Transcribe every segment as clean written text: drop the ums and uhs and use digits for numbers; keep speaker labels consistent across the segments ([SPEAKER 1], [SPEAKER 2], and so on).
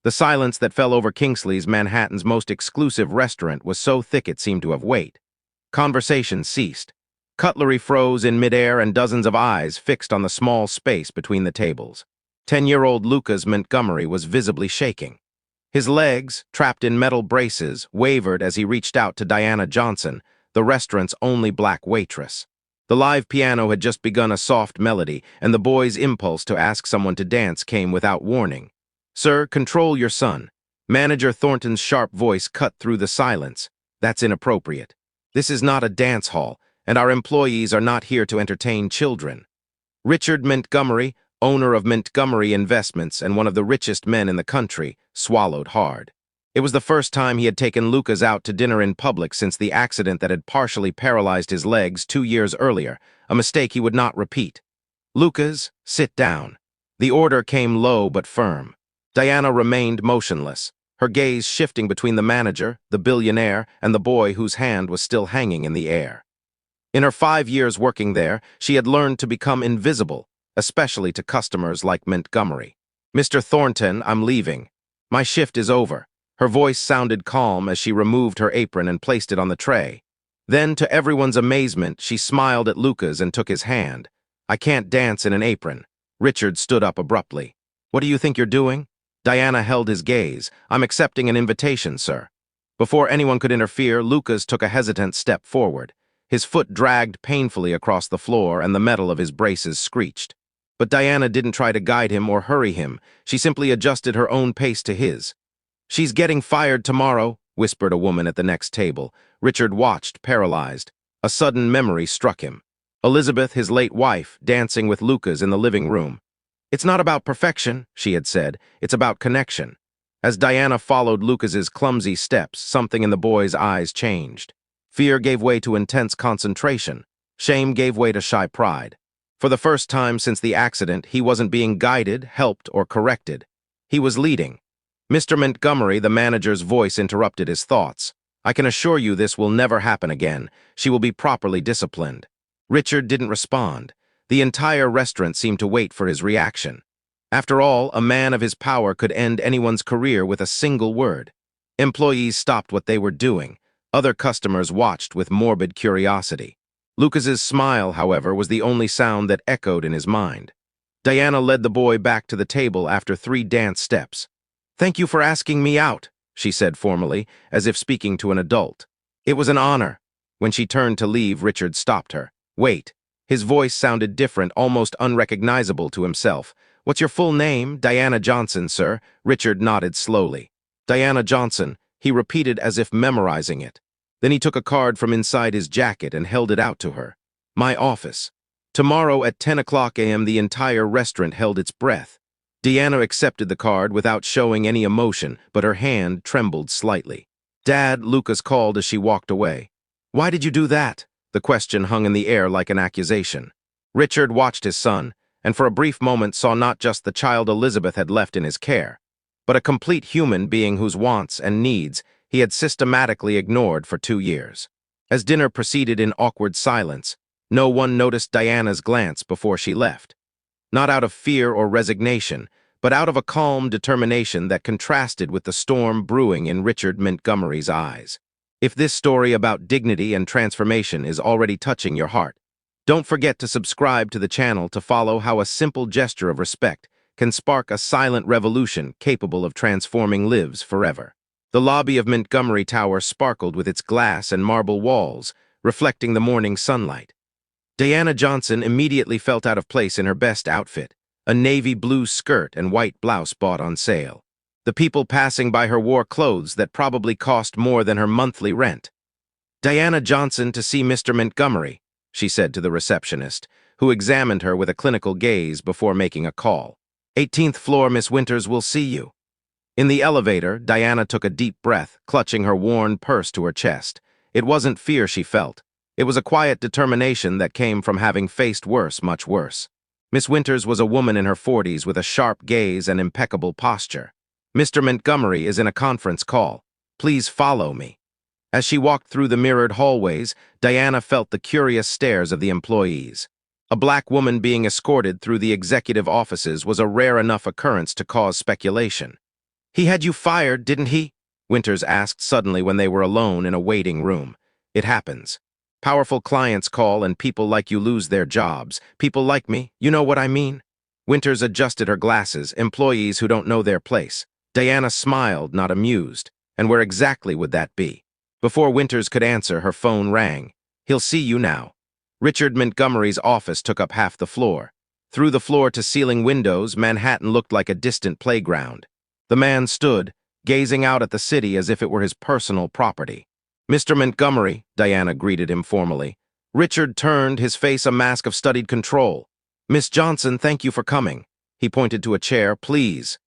[SPEAKER 1] The silence that fell over Kingsley's, Manhattan's most exclusive restaurant, was so thick it seemed to have weight. Conversation ceased. Cutlery froze in midair and dozens of eyes fixed on the small space between the tables. 10-year-old Lucas Montgomery was visibly shaking. His legs, trapped in metal braces, wavered as he reached out to Diana Johnson, the restaurant's only black waitress. The live piano had just begun a soft melody, and the boy's impulse to ask someone to dance came without warning. "Sir, control your son." Manager Thornton's sharp voice cut through the silence. "That's inappropriate. This is not a dance hall, and our employees are not here to entertain children." Richard Montgomery, owner of Montgomery Investments and one of the richest men in the country, swallowed hard. It was the first time he had taken Lucas out to dinner in public since the accident that had partially paralyzed his legs 2 years earlier, a mistake he would not repeat. "Lucas, sit down." The order came low but firm. Diana remained motionless, her gaze shifting between the manager, the billionaire, and the boy whose hand was still hanging in the air. In her 5 years working there, she had learned to become invisible, especially to customers like Montgomery. "Mr. Thornton, I'm leaving. My shift is over." Her voice sounded calm as she removed her apron and placed it on the tray. Then, to everyone's amazement, she smiled at Lucas and took his hand. "I can't dance in an apron." Richard stood up abruptly. "What do you think you're doing?" Diana held his gaze. "I'm accepting an invitation, sir." Before anyone could interfere, Lucas took a hesitant step forward. His foot dragged painfully across the floor and the metal of his braces screeched. But Diana didn't try to guide him or hurry him. She simply adjusted her own pace to his. "She's getting fired tomorrow," whispered a woman at the next table. Richard watched, paralyzed. A sudden memory struck him. Elizabeth, his late wife, dancing with Lucas in the living room. "It's not about perfection," she had said. "It's about connection." As Diana followed Lucas's clumsy steps, something in the boy's eyes changed. Fear gave way to intense concentration. Shame gave way to shy pride. For the first time since the accident, he wasn't being guided, helped, or corrected. He was leading. "Mr. Montgomery," the manager's voice interrupted his thoughts. "I can assure you this will never happen again. She will be properly disciplined." Richard didn't respond. The entire restaurant seemed to wait for his reaction. After all, a man of his power could end anyone's career with a single word. Employees stopped what they were doing. Other customers watched with morbid curiosity. Lucas's smile, however, was the only sound that echoed in his mind. Diana led the boy back to the table after 3 dance steps. "Thank you for asking me out," she said formally, as if speaking to an adult. "It was an honor." When she turned to leave, Richard stopped her. "Wait." His voice sounded different, almost unrecognizable to himself. "What's your full name?" "Diana Johnson, sir." Richard nodded slowly. "Diana Johnson," he repeated as if memorizing it. Then he took a card from inside his jacket and held it out to her. "My office." Tomorrow at 10 o'clock a.m. the entire restaurant held its breath. Diana accepted the card without showing any emotion, but her hand trembled slightly. "Dad," Lucas called as she walked away. "Why did you do that?" The question hung in the air like an accusation. Richard watched his son, and for a brief moment saw not just the child Elizabeth had left in his care, but a complete human being whose wants and needs he had systematically ignored for 2 years. As dinner proceeded in awkward silence, no one noticed Diana's glance before she left. Not out of fear or resignation, but out of a calm determination that contrasted with the storm brewing in Richard Montgomery's eyes. If this story about dignity and transformation is already touching your heart, don't forget to subscribe to the channel to follow how a simple gesture of respect can spark a silent revolution capable of transforming lives forever. The lobby of Montgomery Tower sparkled with its glass and marble walls, reflecting the morning sunlight. Diana Johnson immediately felt out of place in her best outfit, a navy blue skirt and white blouse bought on sale. The people passing by her wore clothes that probably cost more than her monthly rent. "Diana Johnson to see Mr. Montgomery," she said to the receptionist, who examined her with a clinical gaze before making a call. "18th floor, Miss Winters will see you." In the elevator, Diana took a deep breath, clutching her worn purse to her chest. It wasn't fear she felt. It was a quiet determination that came from having faced worse, much worse. Miss Winters was a woman in her 40s with a sharp gaze and impeccable posture. "Mr. Montgomery is in a conference call. Please follow me." As she walked through the mirrored hallways, Diana felt the curious stares of the employees. A black woman being escorted through the executive offices was a rare enough occurrence to cause speculation. He had you fired, didn't he? Winters asked suddenly when they were alone in a waiting room. It happens. Powerful clients call and people like you lose their jobs. People like me, you know what I mean? Winters adjusted her glasses, employees who don't know their place. Diana smiled, not amused. And where exactly would that be? Before Winters could answer, her phone rang. He'll see you now. Richard Montgomery's office took up half the floor. Through the floor-to-ceiling windows, Manhattan looked like a distant playground. The man stood, gazing out at the city as if it were his personal property. "Mr. Montgomery," Diana greeted him formally. Richard turned, his face a mask of studied control. "Miss Johnson, thank you for coming." He pointed to a chair. "Please."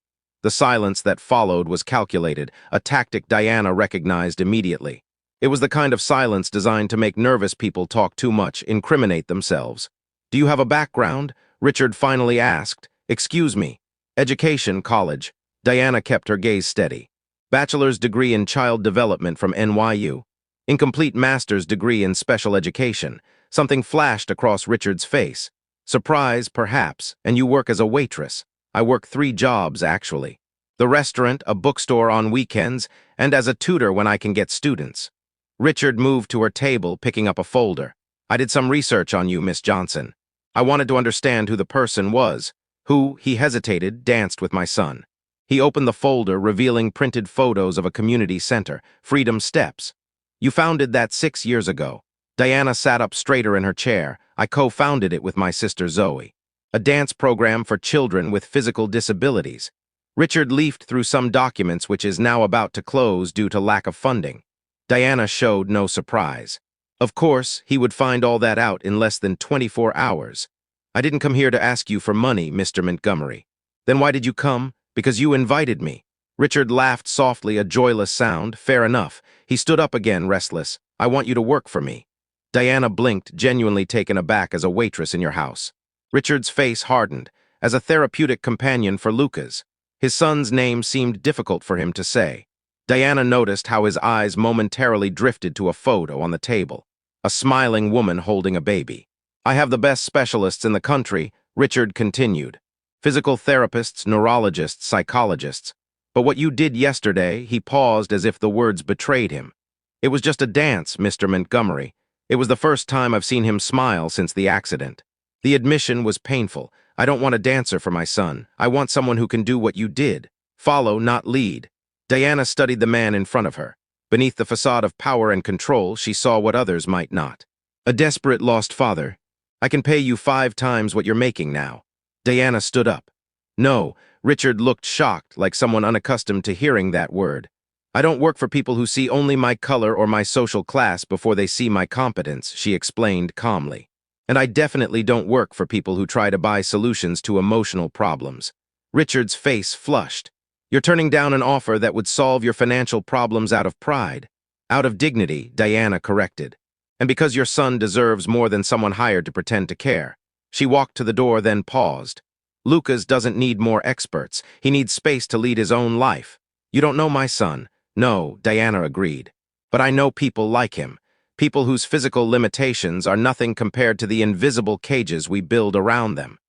[SPEAKER 1] The silence that followed was calculated, a tactic Diana recognized immediately. It was the kind of silence designed to make nervous people talk too much, incriminate themselves. "Do you have a background?" Richard finally asked. "Excuse me." "Education, college." Diana kept her gaze steady. "Bachelor's degree in child development from NYU. Incomplete master's degree in special education." Something flashed across Richard's face. "Surprise, perhaps, and you work as a waitress." "I work 3 jobs, actually. The restaurant, a bookstore on weekends, and as a tutor when I can get students." Richard moved to her table, picking up a folder. "I did some research on you, Miss Johnson. I wanted to understand who the person was, who," he hesitated, "danced with my son." He opened the folder, revealing printed photos of a community center, Freedom Steps. "You founded that 6 years ago." Diana sat up straighter in her chair. "I co-founded it with my sister Zoe. A dance program for children with physical disabilities." Richard leafed through some documents which is now about to close due to lack of funding. Diana showed no surprise. Of course, he would find all that out in less than 24 hours. "I didn't come here to ask you for money, Mr. Montgomery." "Then why did you come?" "Because you invited me." Richard laughed softly, a joyless sound. "Fair enough." He stood up again, restless. "I want you to work for me." Diana blinked, genuinely taken aback. "As a waitress in your house." Richard's face hardened. "As a therapeutic companion for Lucas." His son's name seemed difficult for him to say. Diana noticed how his eyes momentarily drifted to a photo on the table. A smiling woman holding a baby. "I have the best specialists in the country," Richard continued. "Physical therapists, neurologists, psychologists. But what you did yesterday," he paused as if the words betrayed him. "It was just a dance, Mr. Montgomery. It was the first time I've seen him smile since the accident." The admission was painful. "I don't want a dancer for my son. I want someone who can do what you did. Follow, not lead." Diana studied the man in front of her. Beneath the facade of power and control, she saw what others might not. "A desperate lost father. I can pay you 5 times what you're making now." Diana stood up. "No." Richard looked shocked, like someone unaccustomed to hearing that word. "I don't work for people who see only my color or my social class before they see my competence," she explained calmly. "And I definitely don't work for people who try to buy solutions to emotional problems." Richard's face flushed. "You're turning down an offer that would solve your financial problems out of pride." "Out of dignity," Diana corrected. "And because your son deserves more than someone hired to pretend to care." She walked to the door, then paused. "Lucas doesn't need more experts. He needs space to lead his own life." "You don't know my son." "No," Diana agreed. "But I know people like him. People whose physical limitations are nothing compared to the invisible cages we build around them."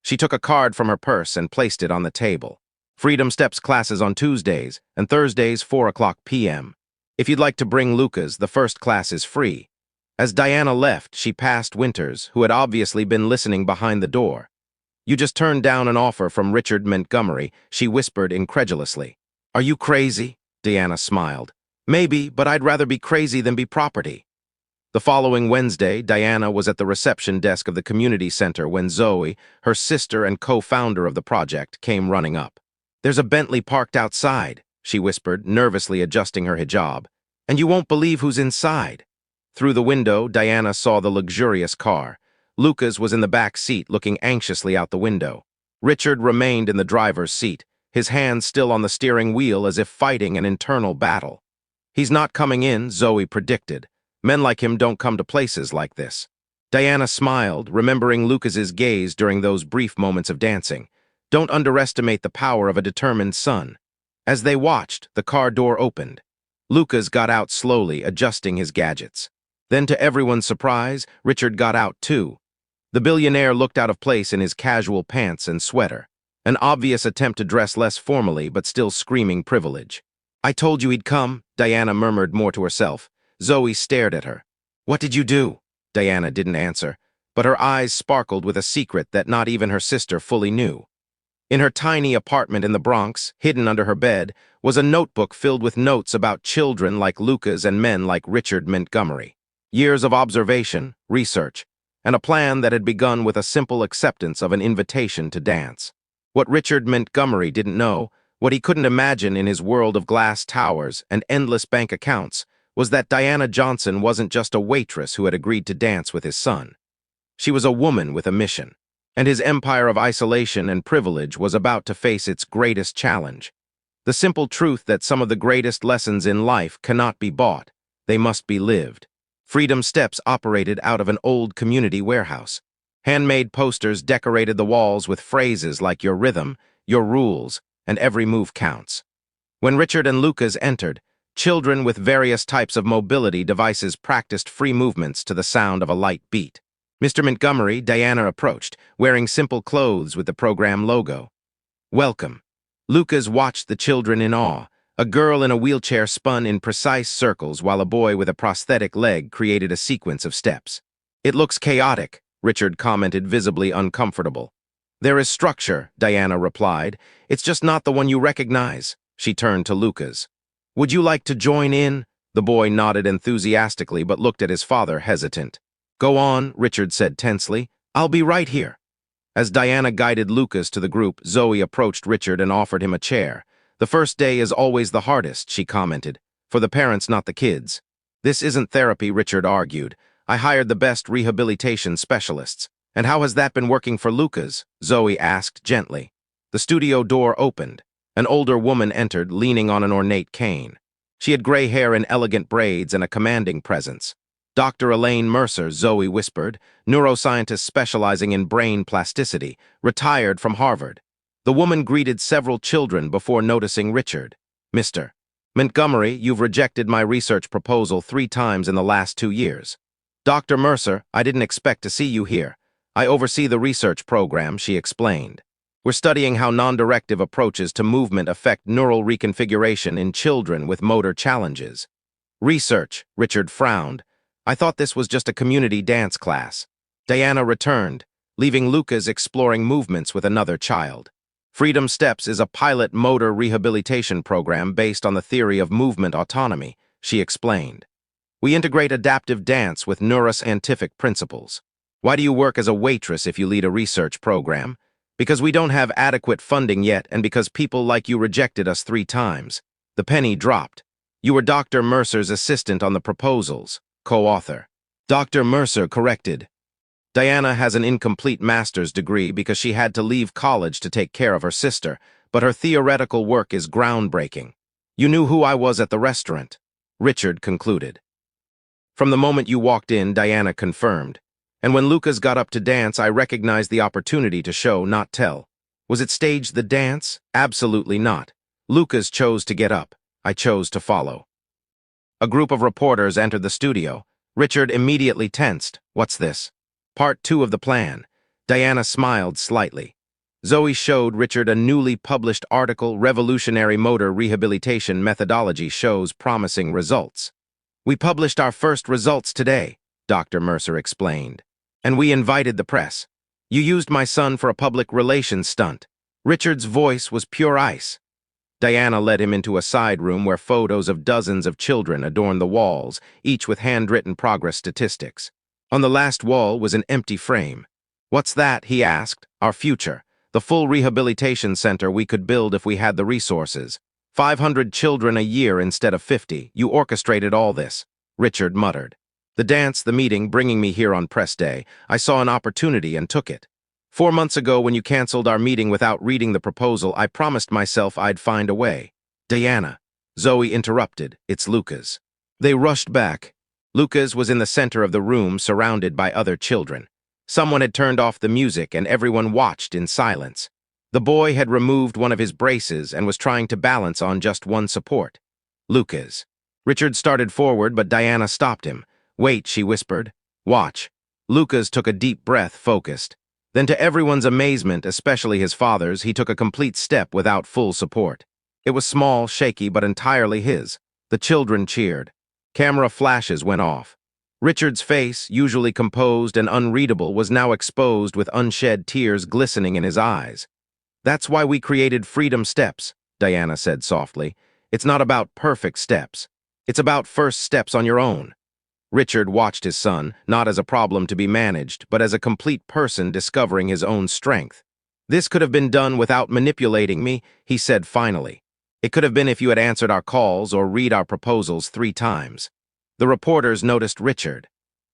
[SPEAKER 1] She took a card from her purse and placed it on the table. "Freedom Steps classes on Tuesdays and Thursdays, 4 p.m. If you'd like to bring Lucas, the first class is free." As Diana left, she passed Winters, who had obviously been listening behind the door. "You just turned down an offer from Richard Montgomery," she whispered incredulously. "Are you crazy?" Diana smiled. "Maybe, but I'd rather be crazy than be property." The following Wednesday, Diana was at the reception desk of the community center when Zoe, her sister and co-founder of the project, came running up. "There's a Bentley parked outside," she whispered, nervously adjusting her hijab. "And you won't believe who's inside." Through the window, Diana saw the luxurious car. Lucas was in the back seat, looking anxiously out the window. Richard remained in the driver's seat, his hands still on the steering wheel as if fighting an internal battle. "He's not coming in," Zoe predicted. "Men like him don't come to places like this." Diana smiled, remembering Lucas's gaze during those brief moments of dancing. Don't underestimate the power of a determined son. As they watched, the car door opened. Lucas got out slowly, adjusting his gadgets. Then, to everyone's surprise, Richard got out too. The billionaire looked out of place in his casual pants and sweater. an obvious attempt to dress less formally but still screaming privilege. "I told you he'd come," Diana murmured more to herself. Zoe stared at her. "What did you do?" Diana didn't answer, but her eyes sparkled with a secret that not even her sister fully knew. In her tiny apartment in the Bronx, hidden under her bed, was a notebook filled with notes about children like Lucas and men like Richard Montgomery. Years of observation, research, and a plan that had begun with a simple acceptance of an invitation to dance. What Richard Montgomery didn't know, what he couldn't imagine in his world of glass towers and endless bank accounts, was that Diana Johnson wasn't just a waitress who had agreed to dance with his son. She was a woman with a mission, and his empire of isolation and privilege was about to face its greatest challenge. The simple truth that some of the greatest lessons in life cannot be bought, they must be lived. Freedom Steps operated out of an old community warehouse. Handmade posters decorated the walls with phrases like "your rhythm," "your rules," and "every move counts." When Richard and Lucas entered, children with various types of mobility devices practiced free movements to the sound of a light beat. Mr. Montgomery, Diana approached, wearing simple clothes with the program logo. "Welcome." Lucas watched the children in awe. A girl in a wheelchair spun in precise circles while a boy with a prosthetic leg created a sequence of steps. "It looks chaotic," Richard commented, visibly uncomfortable. "There is structure," Diana replied. "It's just not the one you recognize." She turned to Lucas. "Would you like to join in?" The boy nodded enthusiastically but looked at his father hesitant. "Go on," Richard said tensely. "I'll be right here." As Diana guided Lucas to the group, Zoe approached Richard and offered him a chair. "The first day is always the hardest," she commented. "For the parents, not the kids." "This isn't therapy," Richard argued. "I hired the best rehabilitation specialists." "And how has that been working for Lucas?" Zoe asked gently. The studio door opened. An older woman entered, leaning on an ornate cane. She had gray hair in elegant braids and a commanding presence. "Dr. Elaine Mercer," Zoe whispered, neuroscientist specializing in brain plasticity, retired from Harvard. The woman greeted several children before noticing Richard. "Mr. Montgomery, you've rejected my research proposal 3 times in the last 2 years." "Dr. Mercer, I didn't expect to see you here. I oversee the research program," she explained. "We're studying how non-directive approaches to movement affect neural reconfiguration in children with motor challenges." "Research," Richard frowned. "I thought this was just a community dance class." Diana returned, leaving Lucas exploring movements with another child. Freedom Steps is a pilot motor rehabilitation program based on the theory of movement autonomy, she explained. "We integrate adaptive dance with neuroscientific principles." "Why do you work as a waitress if you lead a research program?" "Because we don't have adequate funding yet and because people like you rejected us 3 times. The penny dropped. You were Dr. Mercer's assistant on the proposals, co-author." Dr. Mercer corrected. "Diana has an incomplete master's degree because she had to leave college to take care of her sister, but her theoretical work is groundbreaking. You knew who I was at the restaurant," Richard concluded. "From the moment you walked in," Diana confirmed. "And when Lucas got up to dance, I recognized the opportunity to show, not tell." "Was it staged, the dance?" "Absolutely not. Lucas chose to get up. I chose to follow." A group of reporters entered the studio. Richard immediately tensed. "What's this?" "Part 2 of the plan." Diana smiled slightly. Zoe showed Richard a newly published article, "Revolutionary Motor Rehabilitation Methodology Shows Promising Results." "We published our first results today," Dr. Mercer explained. "And we invited the press. You used my son for a public relations stunt." Richard's voice was pure ice. Diana led him into a side room where photos of dozens of children adorned the walls, each with handwritten progress statistics. On the last wall was an empty frame. "What's that?" he asked. "Our future. The full rehabilitation center we could build if we had the resources. 500 children a year instead of 50. You orchestrated all this," Richard muttered. "The dance, the meeting, bringing me here on press day. I saw an opportunity and took it. 4 months ago, when you canceled our meeting without reading the proposal, I promised myself I'd find a way." "Diana," Zoe interrupted. "It's Lucas." They rushed back. Lucas was in the center of the room, surrounded by other children. Someone had turned off the music and everyone watched in silence. The boy had removed one of his braces and was trying to balance on just one support. "Lucas." Richard started forward, but Diana stopped him. "Wait," she whispered. "Watch." Lucas took a deep breath, focused. Then to everyone's amazement, especially his father's, he took a complete step without full support. It was small, shaky, but entirely his. The children cheered. Camera flashes went off. Richard's face, usually composed and unreadable, was now exposed with unshed tears glistening in his eyes. "That's why we created Freedom Steps," Diana said softly. "It's not about perfect steps. It's about first steps on your own." Richard watched his son, not as a problem to be managed, but as a complete person discovering his own strength. "This could have been done without manipulating me," he said finally. "It could have been if you had answered our calls or read our proposals 3 times. The reporters noticed Richard.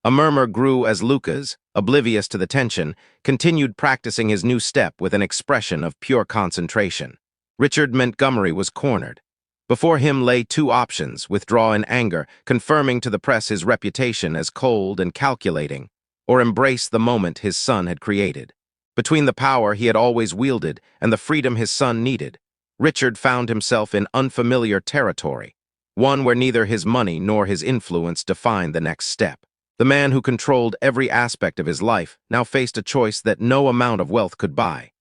[SPEAKER 1] A murmur grew as Lucas, oblivious to the tension, continued practicing his new step with an expression of pure concentration. Richard Montgomery was cornered. Before him lay 2 options: withdraw in anger, confirming to the press his reputation as cold and calculating, or embrace the moment his son had created. Between the power he had always wielded and the freedom his son needed, Richard found himself in unfamiliar territory, one where neither his money nor his influence defined the next step. The man who controlled every aspect of his life now faced a choice that no amount of wealth could buy.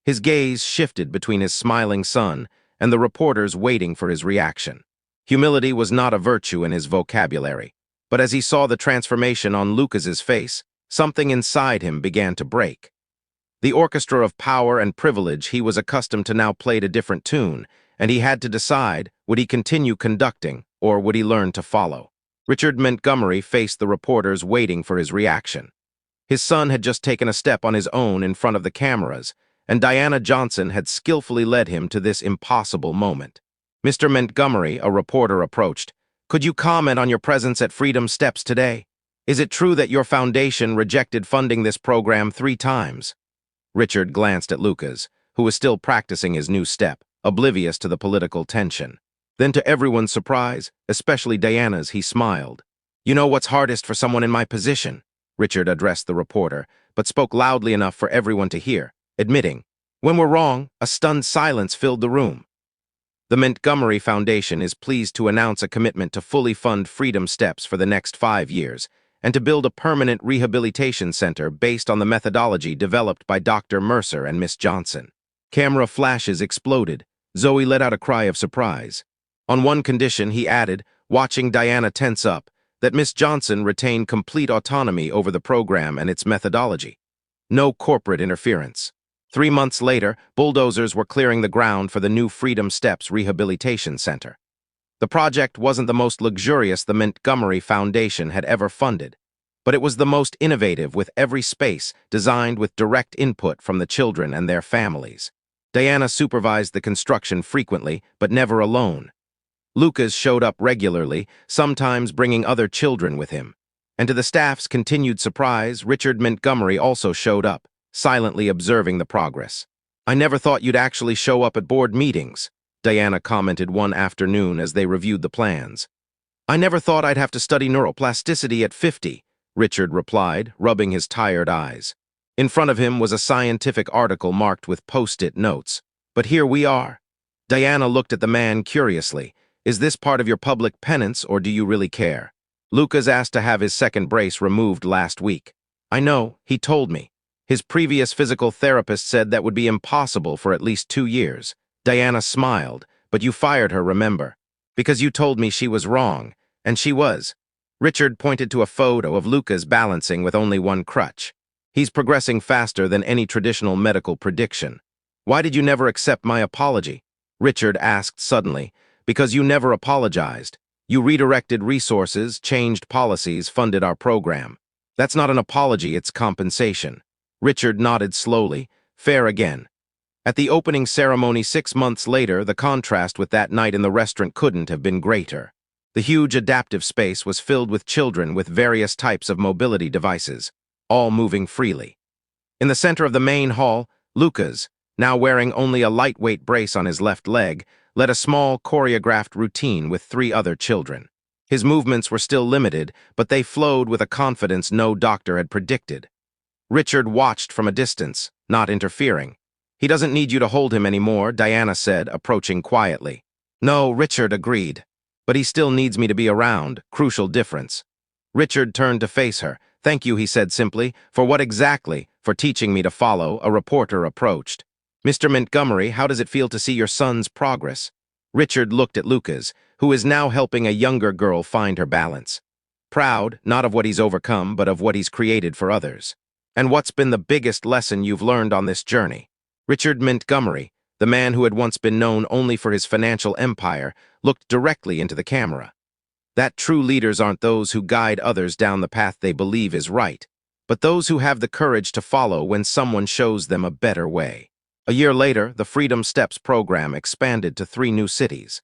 [SPEAKER 1] His gaze shifted between his smiling son and the reporters waiting for his reaction. Humility was not a virtue in his vocabulary, but as he saw the transformation on Lucas's face, something inside him began to break. The orchestra of power and privilege he was accustomed to now played a different tune, and he had to decide, would he continue conducting, or would he learn to follow? Richard Montgomery faced the reporters waiting for his reaction. His son had just taken a step on his own in front of the cameras, and Diana Johnson had skillfully led him to this impossible moment. "Mr. Montgomery," a reporter approached, "could you comment on your presence at Freedom Steps today? Is it true that your foundation rejected funding this program 3 times? Richard glanced at Lucas, who was still practicing his new step, oblivious to the political tension. Then to everyone's surprise, especially Diana's, he smiled. "You know what's hardest for someone in my position?" Richard addressed the reporter, but spoke loudly enough for everyone to hear, admitting, "When we're wrong," a stunned silence filled the room. The Montgomery Foundation is pleased to announce a commitment to fully fund Freedom Steps for the next 5 years, and to build a permanent rehabilitation center based on the methodology developed by Dr. Mercer and Miss Johnson. Camera flashes exploded. Zoe let out a cry of surprise. On one condition, he added, watching Diana tense up, that Miss Johnson retain complete autonomy over the program and its methodology. No corporate interference. 3 months later, bulldozers were clearing the ground for the new Freedom Steps Rehabilitation Center. The project wasn't the most luxurious the Montgomery Foundation had ever funded, but it was the most innovative, with every space designed with direct input from the children and their families. Diana supervised the construction frequently, but never alone. Lucas showed up regularly, sometimes bringing other children with him. And to the staff's continued surprise, Richard Montgomery also showed up, silently observing the progress. "I never thought you'd actually show up at board meetings," Diana commented one afternoon as they reviewed the plans. "I never thought I'd have to study neuroplasticity at 50, Richard replied, rubbing his tired eyes. In front of him was a scientific article marked with post-it notes. "But here we are." Diana looked at the man curiously. "Is this part of your public penance, or do you really care?" "Lucas asked to have his second brace removed last week." "I know, he told me. His previous physical therapist said that would be impossible for at least 2 years. Diana smiled. "But you fired her, remember? Because you told me she was wrong, and she was." Richard pointed to a photo of Lucas balancing with only one crutch. "He's progressing faster than any traditional medical prediction." "Why did you never accept my apology?" Richard asked suddenly. "Because you never apologized. You redirected resources, changed policies, funded our program. That's not an apology, it's compensation." Richard nodded slowly. "Fair again." At the opening ceremony 6 months later, the contrast with that night in the restaurant couldn't have been greater. The huge adaptive space was filled with children with various types of mobility devices, all moving freely. In the center of the main hall, Lucas, now wearing only a lightweight brace on his left leg, led a small choreographed routine with 3 other children. His movements were still limited, but they flowed with a confidence no doctor had predicted. Richard watched from a distance, not interfering. "He doesn't need you to hold him anymore," Diana said, approaching quietly. "No," Richard agreed. "But he still needs me to be around. Crucial difference." Richard turned to face her. "Thank you," he said simply. "For what exactly? for teaching me to follow," a reporter approached. "Mr. Montgomery, how does it feel to see your son's progress?" Richard looked at Lucas, who is now helping a younger girl find her balance. Proud, not of what he's overcome, but of what he's created for others. "And what's been the biggest lesson you've learned on this journey?" Richard Montgomery, the man who had once been known only for his financial empire, looked directly into the camera. That true leaders aren't those who guide others down the path they believe is right, but those who have the courage to follow when someone shows them a better way. A year later, the Freedom Steps program expanded to 3 new cities.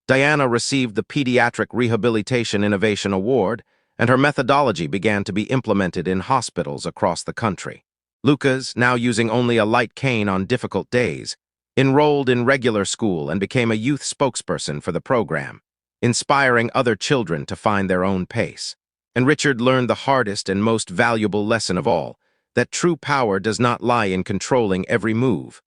[SPEAKER 1] Diana received the Pediatric Rehabilitation Innovation Award, and her methodology began to be implemented in hospitals across the country. Lucas, now using only a light cane on difficult days, enrolled in regular school and became a youth spokesperson for the program, inspiring other children to find their own pace. And Richard learned the hardest and most valuable lesson of all, that true power does not lie in controlling every move,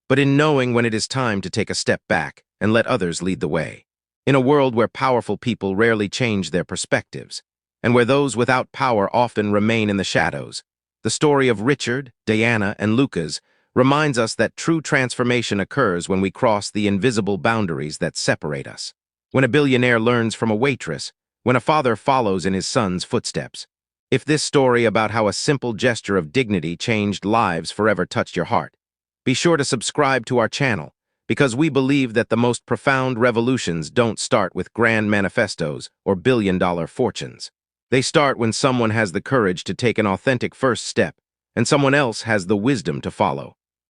[SPEAKER 1] but in knowing when it is time to take a step back and let others lead the way. In a world where powerful people rarely change their perspectives, and where those without power often remain in the shadows, the story of Richard, Diana, and Lucas reminds us that true transformation occurs when we cross the invisible boundaries that separate us. When a billionaire learns from a waitress, when a father follows in his son's footsteps. If this story about how a simple gesture of dignity changed lives forever touched your heart, be sure to subscribe to our channel, because we believe that the most profound revolutions don't start with grand manifestos or billion-dollar fortunes. They start when someone has the courage to take an authentic first step, and someone else has the wisdom to follow.